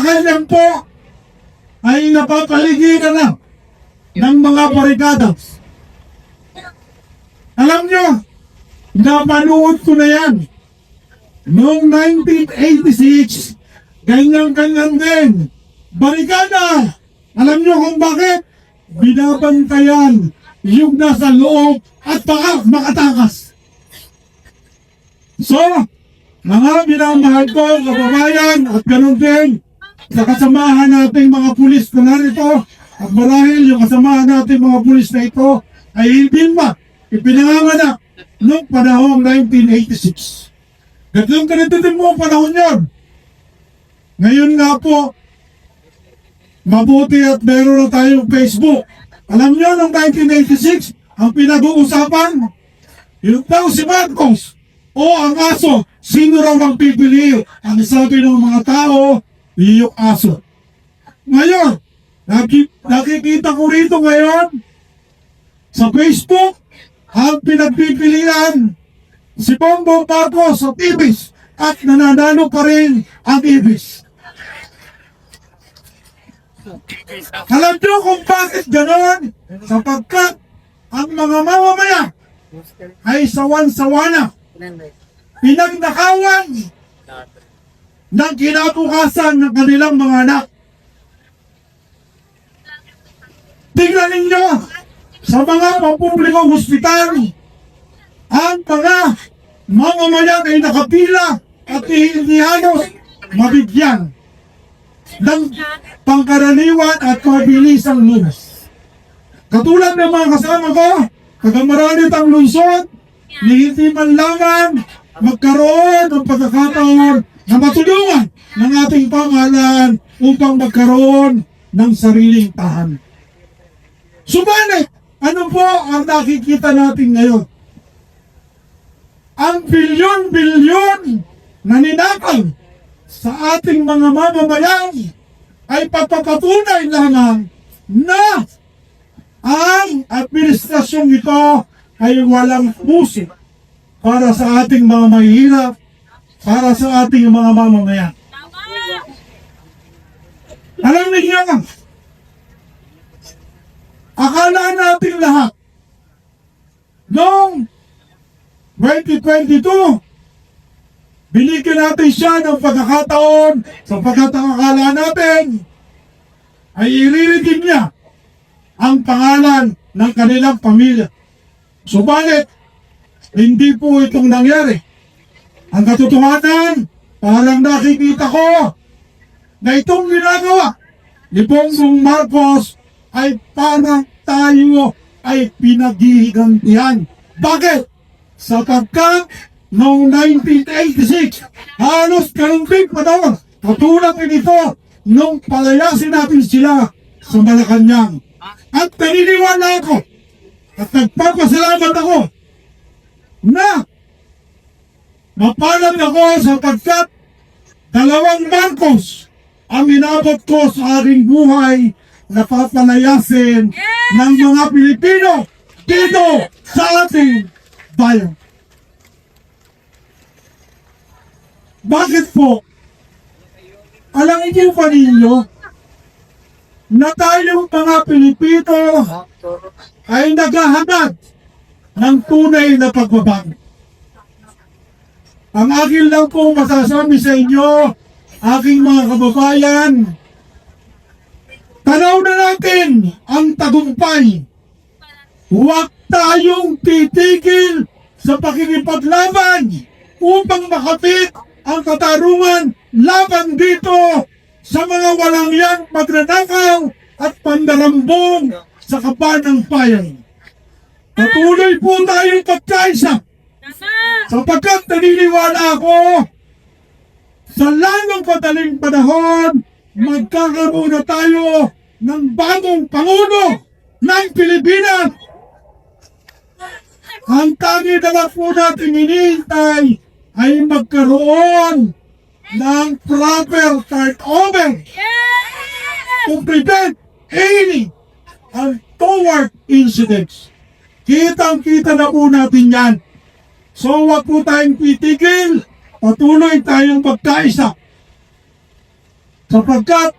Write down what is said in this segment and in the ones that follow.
dahil yan po ay napapaligiran na ng mga barikada. Alam nyo, napanood ko na yan. Noong 1986, ganyan-ganyan din. Barikada! Alam nyo kung bakit? Binabantayan yung nasa loob at baka makatakas. So, mga minamahal ko, kababayan, at ganun din, sa kasamahan nating mga pulis na narito, at marahil yung kasamahan nating mga pulis na ito ay hindi ba ipinanganganak noong panahong 1986. Ganito din mo ang panahon yun. Ngayon nga po, mabuti at meron na tayong Facebook. Alam nyo, noong 1986, ang pinag-uusapan, yung daw si Marcos o ang aso, sino raw ang pipili? Ang sabi ng mga tao, yung aso. Ngayon, nakikita ko rito ngayon, sa Facebook, ang pinagpipilian, si Bongbong Marcos sa Ibis at nananalo pa rin ang Ibis. Alam nyo kung bakit gano'n? Sapagkat ang mga mamamayan ay sawan-sawa na. Pinagnakawan ng kinabukasan ng kanilang mga anak. Tingnan ninyo sa mga pampublikong hospital, ang mga mamamayan ay nakapila at hindi halos mabigyan ng pangkaraniwan at mabilisang lunas. Katulad ng mga kasama ko, kagamarami ang lungsod, ni hindi man lamang magkaroon ng pagkakataon na matulungan ng ating pamahalaan upang magkaroon ng sariling tahanan. Subalit, ano po ang nakikita natin ngayon? Ang bilyon-bilyon na ninakaw sa ating mga mamamayan ay papapatunay lamang na ang administrasyong ito ay walang puso para sa ating mga mahihirap, para sa ating mga mamamayan. Alam niyo, akala natin lahat noong 2022, binigyan natin siya ng pagkakataon sapagkat ang akala natin ay iriritin niya ang pangalan ng kanilang pamilya. Subalit, hindi po itong nangyari. Ang katotohanan, parang nakikita ko na itong ginagawa ni Bongbong Marcos ay parang tayo ay pinaghihigantihan. Bakit? Sapagkat noong 1986, halos kalumping panahon, katulad nito nung palayasin natin sila sa Malacanang. At naniniwala ako at nagpapasalamat ako na mapalad ako sapagkat dalawang Marcos ang inabot ko sa aking buhay na papalayasin ng mga Pilipino dito sa ating bayan. Bakit po? Alam niyo pa ninyo na tayong mga Pilipino ay naghahanap ng tunay na pagbabago. Ang akin lang po masasabi sa inyo, aking mga kababayan, tanaw na natin ang tagumpay. Huwag tayong titigil sa pakikipaglaban upang makapit ang katarungan laban dito sa mga walang yang magnanakaw at pandarambong sa kabanang bayan. Patuloy po tayong pagkaisa sapagkat naniniwala ako sa lalong madaling panahon magkakaroon na tayo ng bagong Pangulo ng Pilipinas. Ang tangi na lang po natin hinihintay ay magkaroon ng proper turnover to prevent any untoward incidents. Kitang-kita na po natin yan. So wag po tayong titigil, patuloy tayong magkaisa. sapagkat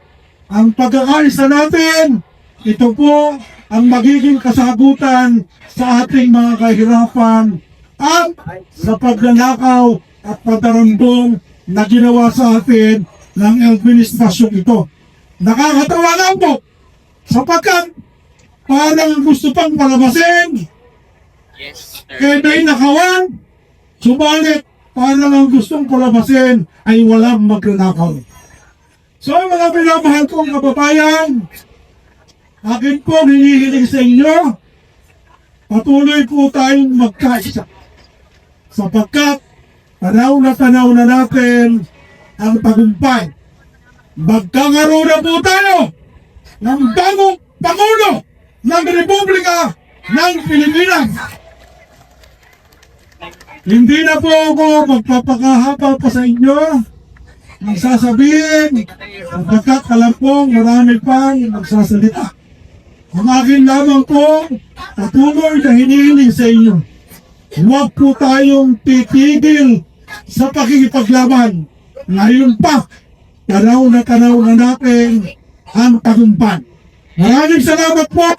ang pag-aalis na natin, ito po ang magiging kasagutan sa ating mga kahirapan at sa pagnanakaw at padarambong na ginawa sa atin ng administrasyong ito. Nakakatawa lang po sapagkat parang gusto pang palabasin, may nakawan, subalit parang ang gustong palabasin ay walang magnanakaw. So mga pinamahal kong kababayan, akin po hinihiling sa inyo, patuloy po tayong magkaisa. Sapagkat tanaw na natin ang tagumpay. Magkakaroon na po tayo ng bagong Pangulo ng Republika ng Pilipinas. Hindi na po ako magpapakahaba pa sa inyo ang sasabihin, sapagkat alam pong marami pang magsasalita. Ang akin lamang po, patuloy na hinihiling sa inyo, huwag po tayong titigil sa pakikipaglaban. Ngayon pa, tanaw na natin ang tagumpay. Maraming salamat po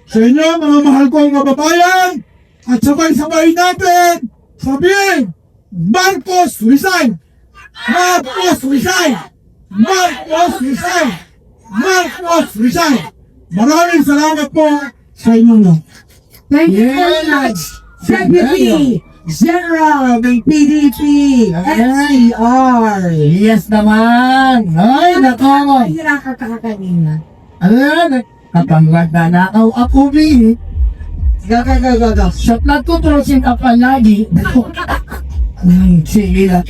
sa inyo mga mahal kong kababayan at sabay-sabay natin sabihin, Marcos resign! Marcos resign! Marcos resign! Marcos resign! Maraming salamat po sa inyo lang. Thank you very much, Deputy General ng PDP, SCR. Yes naman! Ay, nako! Ay, nakakaka kanina. Ano yan? Kapag magnanakaw ako, B. Gaga. Sa plat ko, trosin ka pa lagi. Sige lang,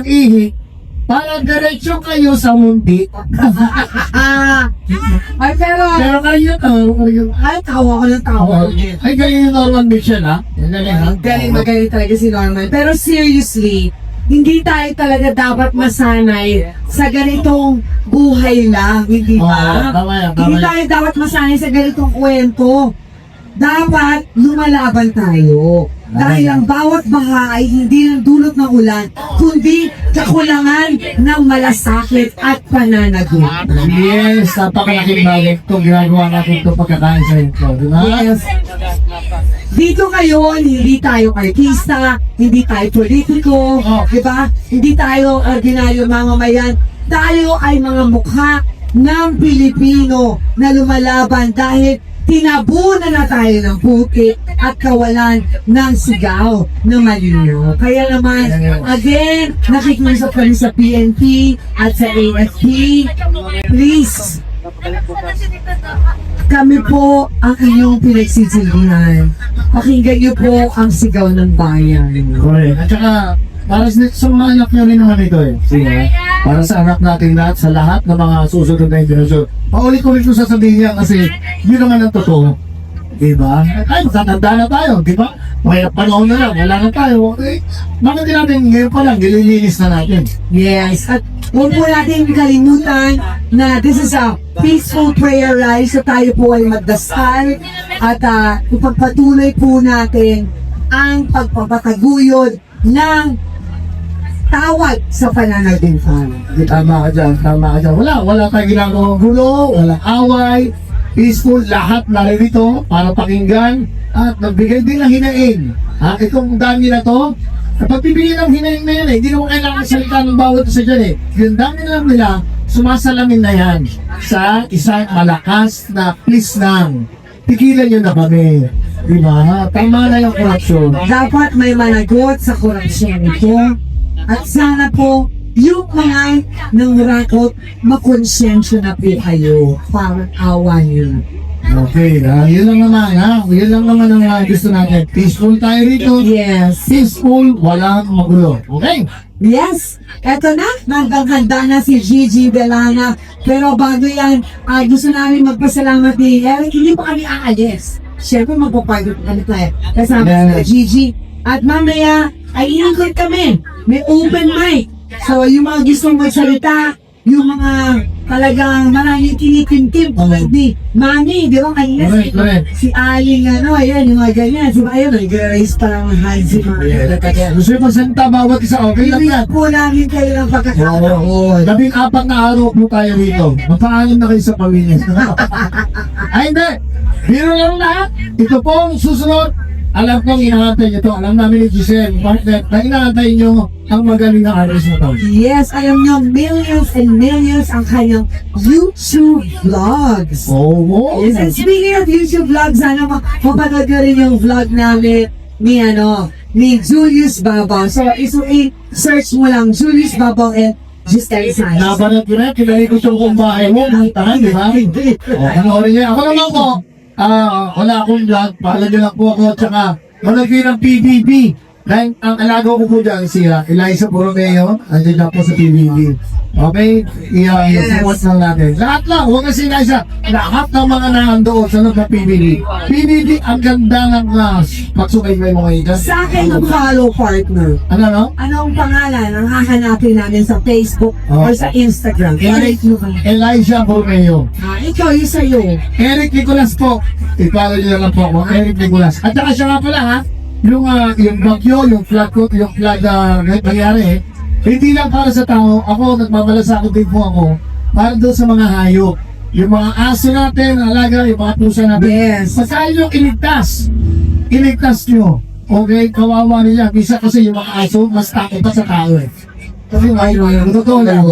ihi. Para diretso kayo sa mundi. Ay, pero, Pero kayo ay, tawa ko ng tawa. Ay, kayo yung Norman Mitchell, ha? Galing magaling talaga si Norman. Pero seriously, hindi tayo talaga dapat masanay sa ganitong buhay lang, hindi ba? Tama yan. Hindi tayo dapat masanay sa ganitong kwento. Dapat lumalaban tayo. Dahil ang bawat baha ay hindi ng dulot ng ulan, kundi kakulangan ng malasakit at pananagot. Yes, napakalaking bagay itong ginagawa natin itong pagkakain sa ito, di ba? Yes. Dito ngayon, hindi tayo artista, hindi tayo politiko, di ba? Hindi tayo ordinaryo mamamayan. Tayo ay mga mukha ng Pilipino na lumalaban dahil tinabunan na tayo ng puti at kawalan ng sigaw na malinaw. Kaya naman, again, nakikiusap kami sa PNP at sa AFP. Please, kami po ang inyong pinagsisilbihan. Pakinggan niyo po ang sigaw ng bayan. Correct. At saka, para sa mga anak nyo rin naman ito eh. Sige. Para sa anak natin lahat, sa lahat ng mga susunod na generasyon. Paulit-ulit ko sasabihin niya kasi yun naman ang totoo. Diba? Ay, magtatanda na tayo, diba? May panahon na lang, wala na tayo. Okay? Bakit din natin ngayon pa lang, nililinis na natin? Yes, at huwag po natin kalimutan na this is a peaceful prayer ride. So tayo po ay magdasal at ipagpatuloy po natin ang pagpapataguyod ng tawag sa pananaginpan. Tama ka dyan, tama ka dyan. Wala tayong ginagawang gulo, walang away, peaceful, lahat naririto para pakinggan at nagbigay din ng hinaing. Itong dami na to, kapag bibigyan ng hinaing na yan hindi naman kailangan salita ng bawat isa dyan Yung dami na lang nila, sumasalamin na yan sa isang malakas na please lang. Tigilan nyo na kami. Diba? Tama na yung korupsyon. Dapat may managot sa korupsyon ito. At sana po, yung mga nangurakot, makonsensya na po kayo para awa nyo. Okay, yun lang naman Yun lang naman ang gusto natin. Peaceful tayo rito. Yes. Peaceful, walang magulo. Okay? Yes, eto na, handa na si Gigi Belana. Pero bago yan, gusto namin magpasalamat ni Eric. Hindi pa kami aalis. Siyempre magpapagod kami tayo. Kasama si Gigi. At mamaya, ay iikot kami. May open mic. So yung mga gustong magsalita, yung mga talagang maraming tinitimtim tulad ni Mami, di ba kanina Correct, correct. si Aling ayan, yung mga ganyan, si ayun, nag-raise parang hand si Mami. Gusto yung pasenta bawat isa, okay lang yan. Bibigyan po namin kayo ng pagkakataon. Oo, 14 na araw po tayo dito. Mapaalam na kayo sa pamilya. Ay, hindi. Biro lang lahat. Ito pong susunod. Alam kong inaantay nyo to. Alam namin ni Giselle, partner, na inaantay nyo ang magaling na artist na to. Yes, alam nyo, millions and millions ang kanyang YouTube vlogs. Oo. Yes, and speaking of YouTube vlogs, sana mapanood nyo rin yung vlog namin ni Julius Babaw. So, search mo lang Julius Babaw and Giselle Sanchez. Nabanat ko na, kinali ko siyang kung bahay mo. Nakitahan, di ba? O, panoorin niya. Ako naman po, wala akong vlog. Paalam niyo lang po ako. Tsaka, manood kayo ng PBB. Dahil ang alaga ko po dyan, si Eliza Borromeo. Andiyan na po sa PBB. Okay? I-support lang natin. Lahat lang, huwag kasi Eliza. Lahat ng mga nandoon sa loob ng PBB. PBB, ang ganda ng pagsubaybay mo ngayon. Sa akin, follow partner. Ano, no? Anong pangalan ang hahanapin namin sa Facebook Oh. or sa Instagram? Eric, Eric mo ba? Elijah Borromeo. Ikaw, yung sa'yo. Eric Nicolas po. I-follow niyo na lang po ako. Eric Nicolas. At saka siya nga pala ha, yung bagyo, yung flood nangyari hindi lang para sa tao. Ako, nagmamalasakot din po ako para doon sa mga hayop. Yung mga aso natin, alaga, yung mga pusa natin. Yes. Pagkain nyo, iligtas nyo. Okay, kawawa nila. Bisa kasi yung mga aso, mas takot pa sa tao eh. Kasi ngayon, totoo lang.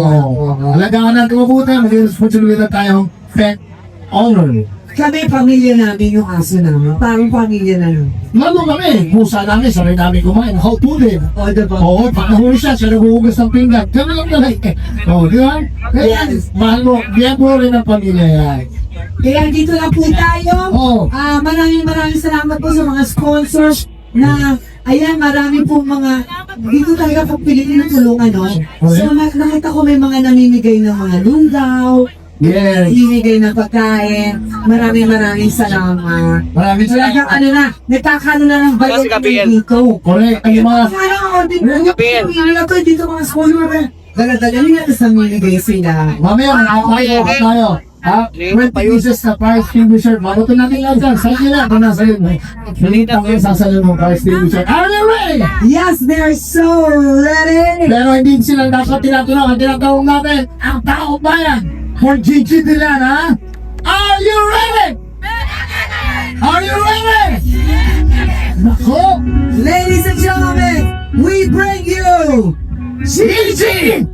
Alagaan natin mabuti, maging responsibilidad tayong pet owner. Kami, pamilya namin yung aso namin. Parang pamilya na lang. Lalo kami, pusa namin, sabay namin kumain, how to din. O, diba? Oo, pag nahuli siya naguhugas ng pinggan. Gano'n lang talaga eh. Oo, di ba? Kaya, Yes. mahal mo, biyag mo rin ang pamilya yan. Kaya dito na po tayo. Oo. Maraming salamat po sa mga sponsors na ayan, marami po mga dito talaga po pilitin ng tulungan, no? So, nakita ko may mga namimigay ng mga lundaw, Yes. namimigay ng pagkain. Maraming salamat. Maraming Talagang salamat. nagkakaroon na ng budget dito. Correct. Ang mga, Dito mga sponsor, dala-dala nila sa mamimigay sila. mamaya, makakayo tayo. 20 pieces na fire extinguisher. Mabuto natin lang dyan. Saan nila? Ito na sa'yo. Nalita ko yung sasalun ng fire extinguisher. Are you ready? Yes, they're so ready! Pero hindi sila dapat tinatanong. Ang tinatawag natin, ang tao bayan. For Gigi Dilan, ha? Are you ready? Are you ready? Nako! Ladies and gentlemen, we bring you Gigi Dilan!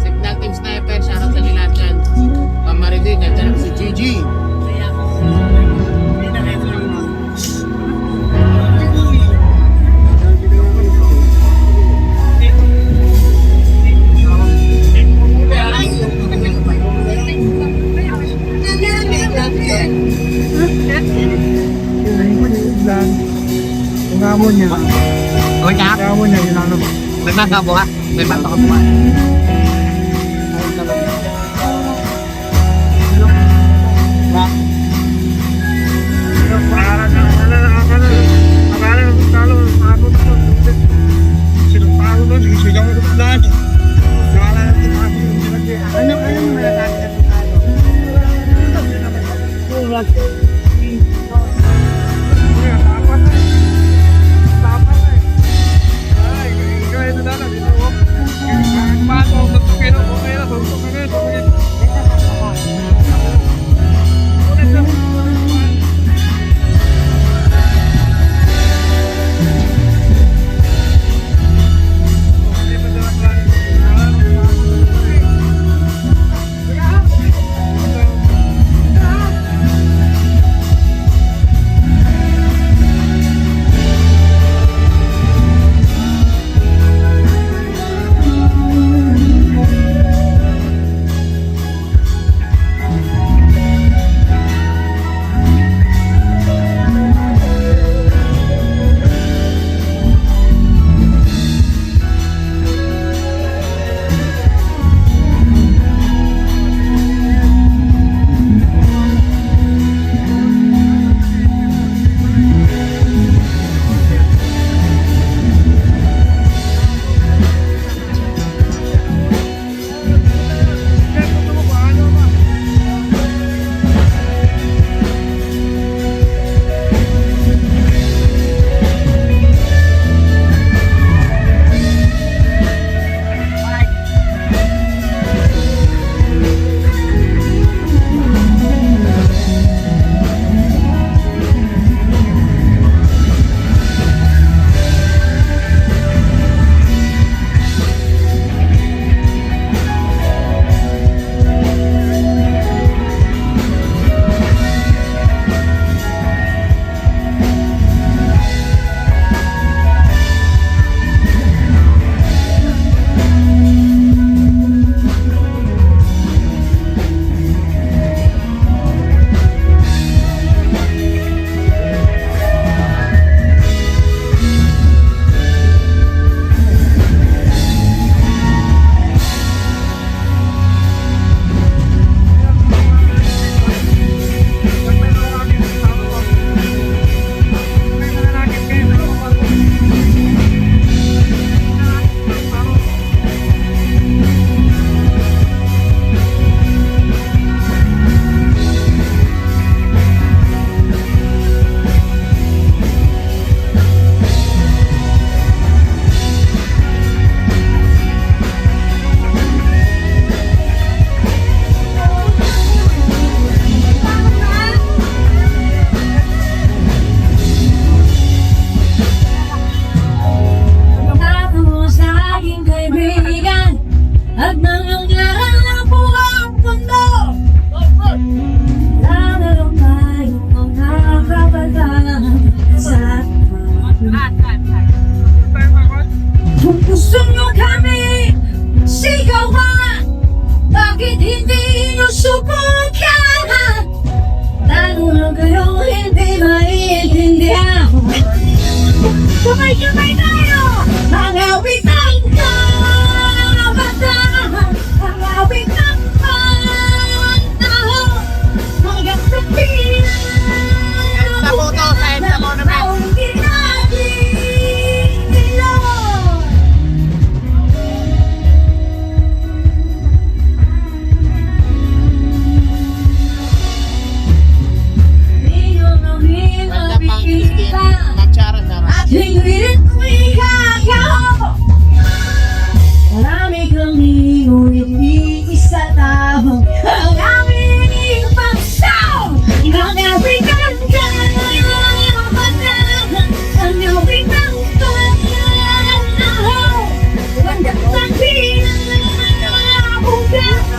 Signal Team Sniper, shoutout sa nila dyan. Ma'am Marilyn, nandiyan si Gigi. Ang amo niya. O niya? Ang amo niya, yun ang naman. May mata mo ha? May mata ka mo ha? Sabay-sabay tayo! Hangawin ng kabataan! Hangawin ng panahon! Hanggang sa Sa puto, sa EDSA Monument. taong tinagilong! Ganda pang skin. Natsara na rin. Hingwilit mo ikakaw. Marami kami ngunit iisa tao. Ang aming pagsaw. Ang awit ng kapatahan. Ang awit ng panahon. Hanggang sa pinakabukas.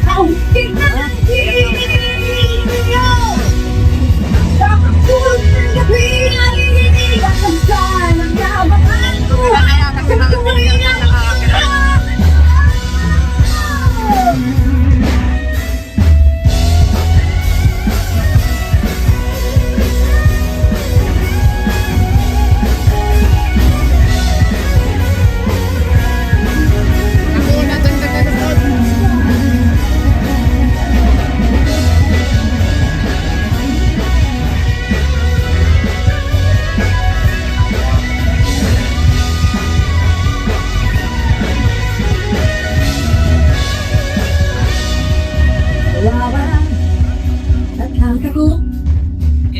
Ang kinakilong. Sa pagpunan ng gabi narinig ang kanta ng kabataan ko. Kaya kasi mga ganyan na nakakakilala.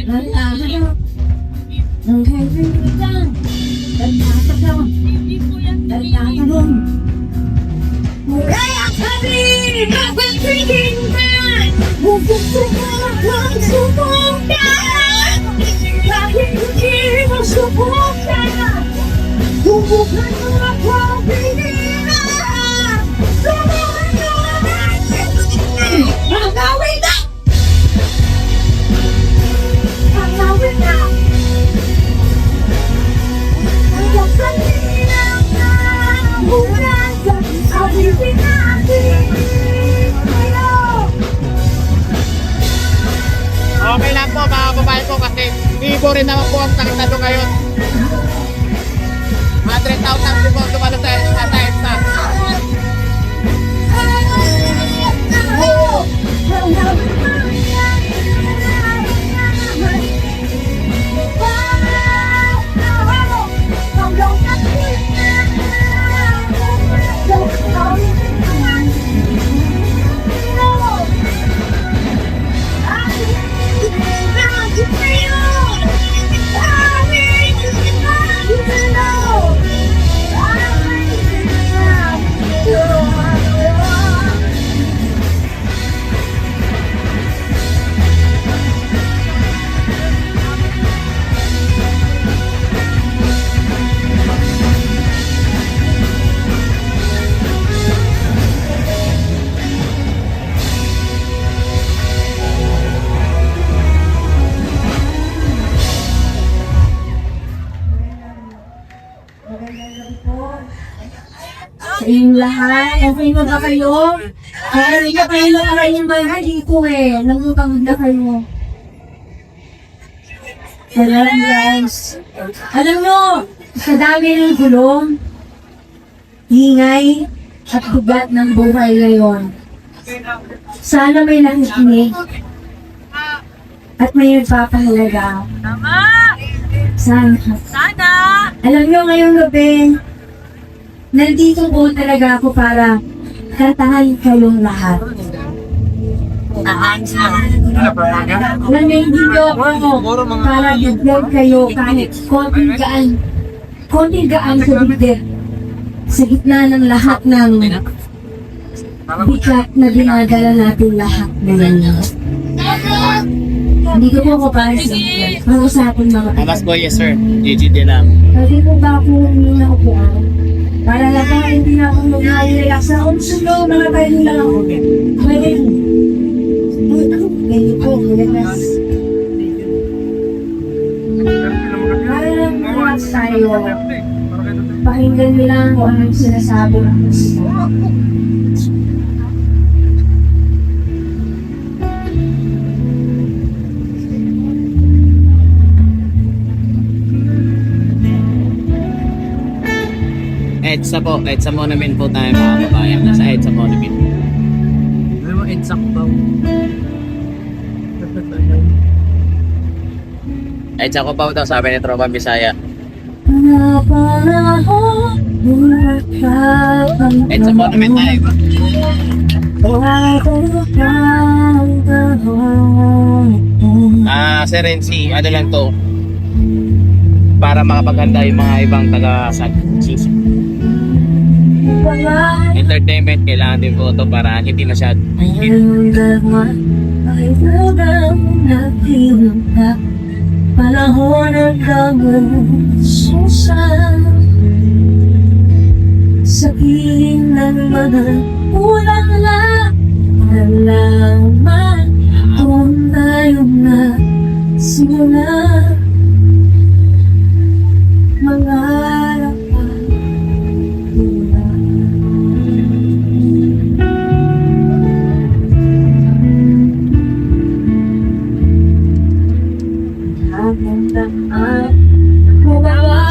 Nagtatanong ng kaibigan. Nagtatanong Muray ang sabi Kapagpiging ka Magsusuporta Kahit hindi mo suporta Tubukan mo ako pinira Tubukan mo ang gawin na Ang gawin na Ang gawin na Bukan sa pipin natin Okay lang po mga babae ko kasi libo rin naman po ang takitado ngayon. 100,000 po tumalo sa EDSA. Sa inyong lahat, okay mo ba kayo? Ay, na kayo lang ang inyong bahagi ko eh. Nangutang na kayo. Hello guys. Alam nyo, sa dami ng gulong, ingay, at hugat ng buhay ngayon. Sana may nakikinig at may nagpapahalaga. Sana. Alam nyo, ngayong gabi, nandito po talaga ako para kantahan kayong lahat. Nandito ako para bigyan kayo kahit konting gaan sa bigyan. Sa gitna ng lahat ng bigat na dinadala natin lahat ngayon. Hindi ko po ako para sa mga sa ating mga Amas boy, yes sir. GG din lang. pwede po ba ako humingi na upuan? Para lang na hindi na ako mag-relax na kung sulo, mga tayo lang ako. Pwede po. Pwede po, relax. Para lang relax tayo. Pakinggan nyo lang kung anong sinasabi ng gusto. EDSA po, EDSA Monument po tayo mga kabayan. Nasa EDSA Monument. Ano mo EDSA ko ba? EDSA ko ba daw sabi ni Tropa Bisaya. EDSA Monument tayo ba? Sir NC, ano lang to? Para makapaghanda yung mga ibang taga-sisi. Entertainment, kailangan din po ito para hindi masyad. Panahon ang gamot susan sa piling ng mga ulang nalaman kung tayo na simula mangarap ang ulan. Hanggang mabawa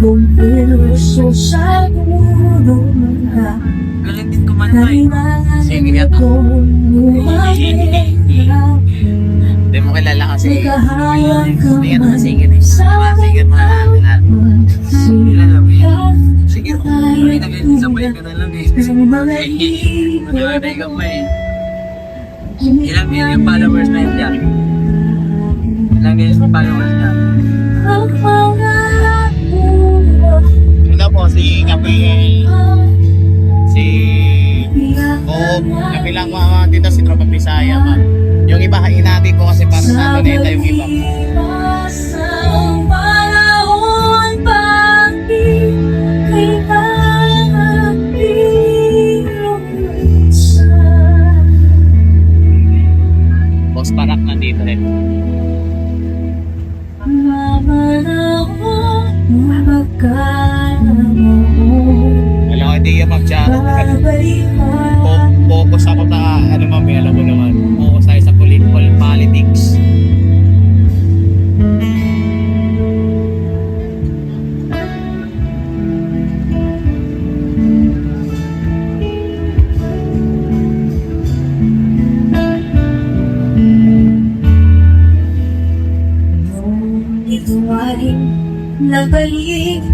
kung pinuso sa puno mga kailangan kong umahirap. Hindi mo kilala kasi Nagkahayang hindi ka naman singin eh. sa Sige mo lahat. Sige mo, sabay ka na lang eh. ng mga Maglalagay ka pa eh. Ilang million followers na yun dyan? Ilang million followers na? Ito po, si Gabriel. Si... Oo, kapilang mga dito si Tropa Bisaya pa. Yung iba, hinati ko kasi para sa luneta yung iba. Boss Parak nandito rin. Wala ko idea mag-chat. Focus ako sa ano mami, alam mo naman. Focus tayo sa politics. Nabalik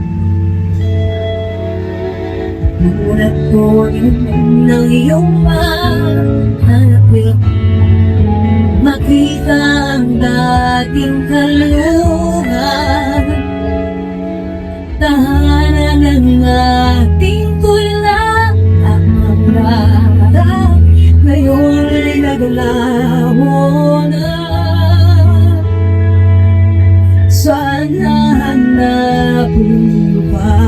Mulat ko ng iyong hanapin Makita ang dating kalungan Tahanan ng ating tula At mga ngayon ay naglaho na Sana hanapin pa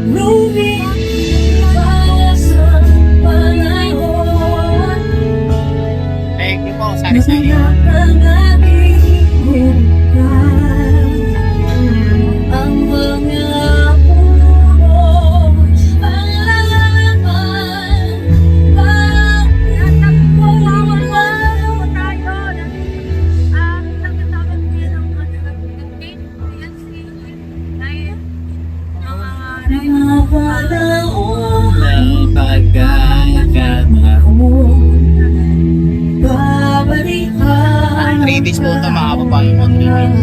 Ruby para sa panahon Thank you po, sari-sari. Ang ating bukan Ang mga puno Ang lalaman Natakbo tayo Ng pagkakama. 3 days po ito, mga kababayan mo. 3 days.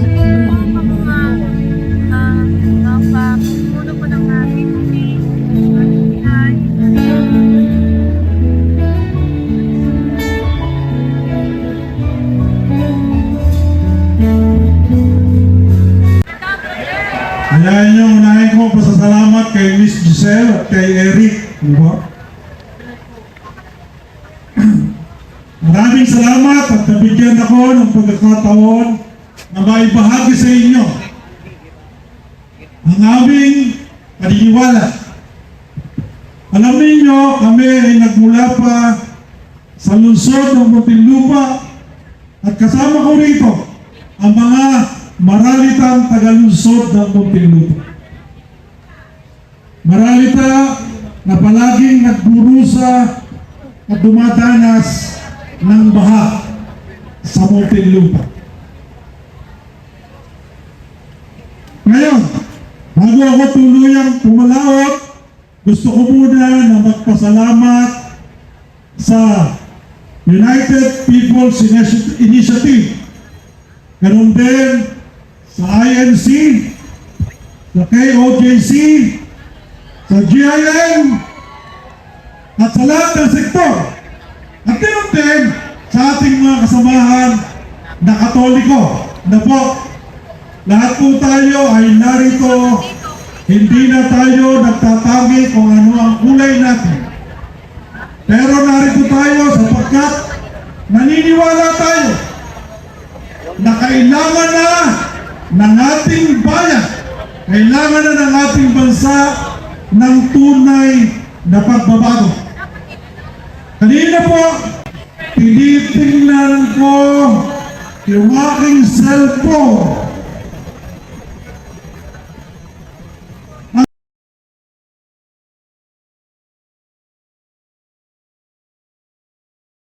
Kaya inyo, unahin ko pasasalamat kay Miss Giselle at kay Eric. Diba? Maraming salamat at nabigyan ako ng pagkakataon na maibahagi sa inyo ang aming paniniwala. Alam ninyo, kami ay nagmula pa sa lungsod ng Muntinlupa at kasama ko rito ang mga maralitang taga-lungsod ng Muntinlupa. Maralita na palaging nagburusa at dumadanas ng baha sa Muntinlupa. Ngayon, bago ako tuluyang pumalaot, gusto ko muna na magpasalamat sa United People's Initiative, ganun din sa INC, sa KOJC, sa GIM, at sa lahat ng sektor. At ganun din sa ating mga kasamahan na Katoliko na po, lahat po tayo ay narito, hindi na tayo nagtatangi kung ano ang kulay natin. Pero narito tayo sapagkat naniniwala tayo na kailangan na ng ating bayan, kailangan na ng ating bansa ng tunay na pagbabago. Kanina po, tinitingnan ko yung aking cellphone